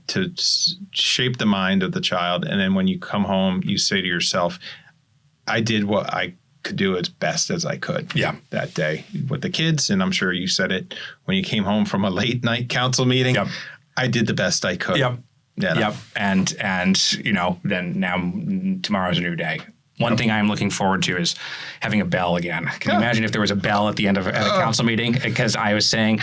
shape the mind of the child. And then when you come home, you say to yourself, I did what I could do as best as I could that day with the kids. And I'm sure you said it when you came home from a late night council meeting. Yep. I did the best I could. Yep. You know? Yep. And, you know, then now tomorrow's a new day. One thing I'm looking forward to is having a bell again. Can you imagine if there was a bell at the end of a council meeting? Because I was saying,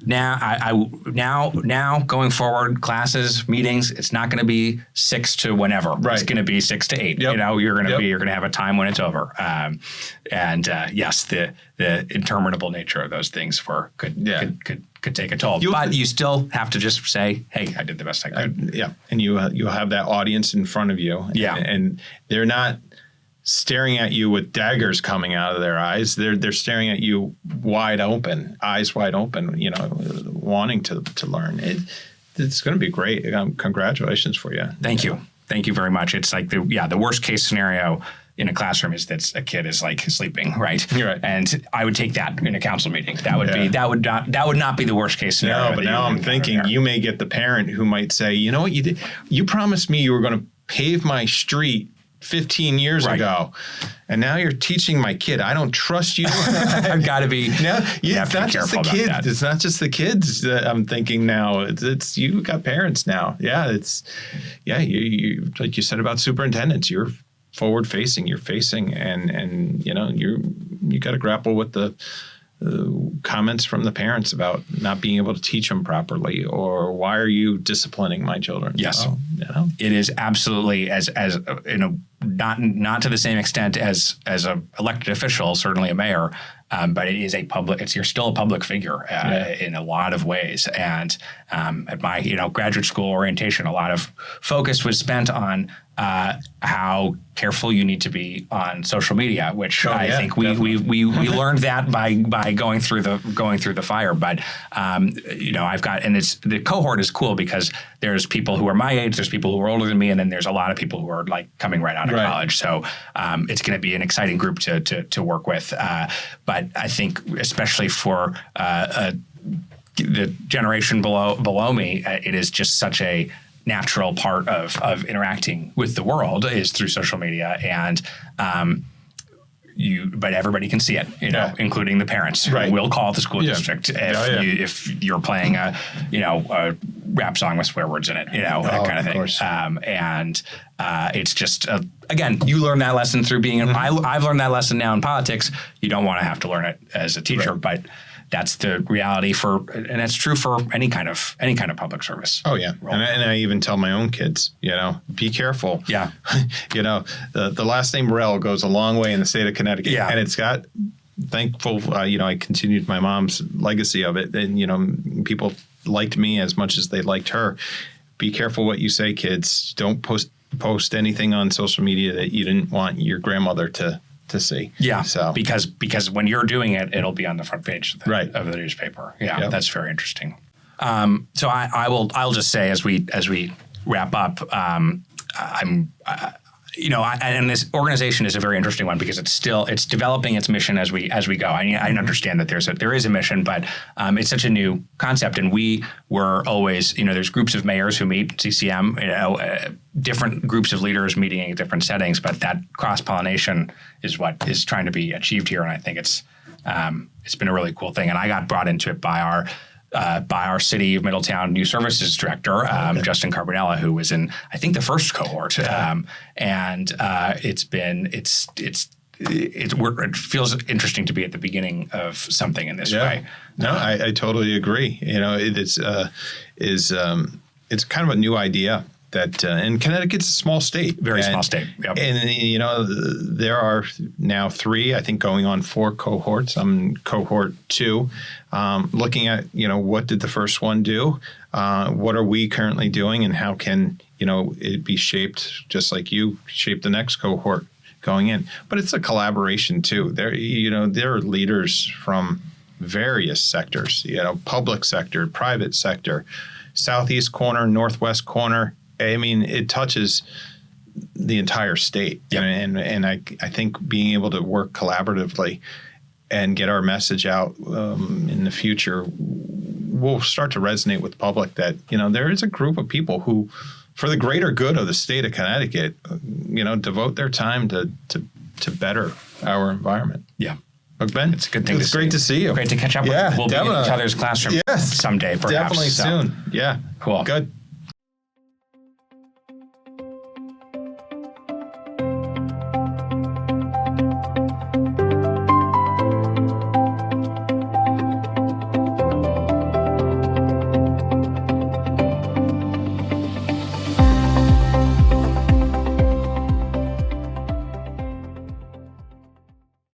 now going forward, classes, meetings, it's not going to be 6 to whenever. Right. It's going to be 6 to 8. Yep. You know, you're going to have a time when it's over. Yes, the interminable nature of those things could take a toll. But you still have to just say, hey, I did the best I could. And you'll have that audience in front of you. Yeah. And they're not staring at you with daggers coming out of their eyes. They're staring at you wide open, eyes wide open, you know, wanting to learn. It's going to be great. Congratulations for you. Thank you. Thank you very much. It's like the worst case scenario in a classroom is that a kid is like sleeping, right? You're right. And I would take that in a council meeting. That would not be the worst case scenario. No, but now I'm thinking you may get the parent who might say, you know what you did? You promised me you were going to pave my street 15 years ago, and now you're teaching my kid. I don't trust you. I've got to be. No, it's not just the kids. It's not just the kids that I'm thinking now. It's you got parents now. You like you said about superintendents. You're forward facing. You're facing, and you know you got to grapple with the comments from the parents about not being able to teach them properly, or why are you disciplining my children? Yes, you know? It is absolutely as you know, not to the same extent as a elected official, certainly a mayor, but it is you're still a public figure in a lot of ways. And at my graduate school orientation, a lot of focus was spent on how careful you need to be on social media, which I think we learned that by going through the fire. But I've got, and the cohort is cool because there's people who are my age, there's people who are older than me, and then there's a lot of people who are like coming right out of college. So it's going to be an exciting group to work with. But I think especially for the generation below me, it is just such a natural part of interacting with the world is through social media, and but everybody can see it, including the parents who will call the school district if you're playing a rap song with swear words in it, that kind of thing. And it's just again, you learn that lesson through being. I've learned that lesson now in politics. You don't want to have to learn it as a teacher, but that's the reality and that's true for any kind of public service. Oh yeah, and I even tell my own kids, be careful. Yeah, the last name Rell goes a long way in the state of Connecticut, and it's got. Thankful, I continued my mom's legacy of it, and people liked me as much as they liked her. Be careful what you say, kids. Don't post anything on social media that you didn't want your grandmother to see. Yeah. So because when you're doing it, it'll be on the front page of the newspaper. Yeah. Yep. That's very interesting. So I'll just say as we wrap up, and this organization is a very interesting one because it's developing its mission as we go. I understand that there is a mission, but it's such a new concept, and we were always, there's groups of mayors who meet CCM, different groups of leaders meeting in different settings, but that cross-pollination is what is trying to be achieved here, and I think it's been a really cool thing. And I got brought into it by our City of Middletown New Services Director, Justin Carbonella, who was in, I think, the first cohort. It feels interesting to be at the beginning of something in this way. No, I totally agree. It's kind of a new idea. and Connecticut's a small state. Very small state. Yep. And, there are now 3, I think going on 4 cohorts. I'm in cohort 2, looking at, what did the first one do? What are we currently doing, and how can, it be shaped just like you shaped the next cohort going in? But it's a collaboration too. There are leaders from various sectors, public sector, private sector, southeast corner, northwest corner. I mean, it touches the entire state. Yep. And I think being able to work collaboratively and get our message out in the future will start to resonate with the public that, there is a group of people who, for the greater good of the state of Connecticut, devote their time to better our environment. Yeah. Look, Ben, it's a good thing. It's great to see you. Great to catch up with. We'll be in each other's classroom someday, perhaps. Definitely soon. Yeah. Cool. Good.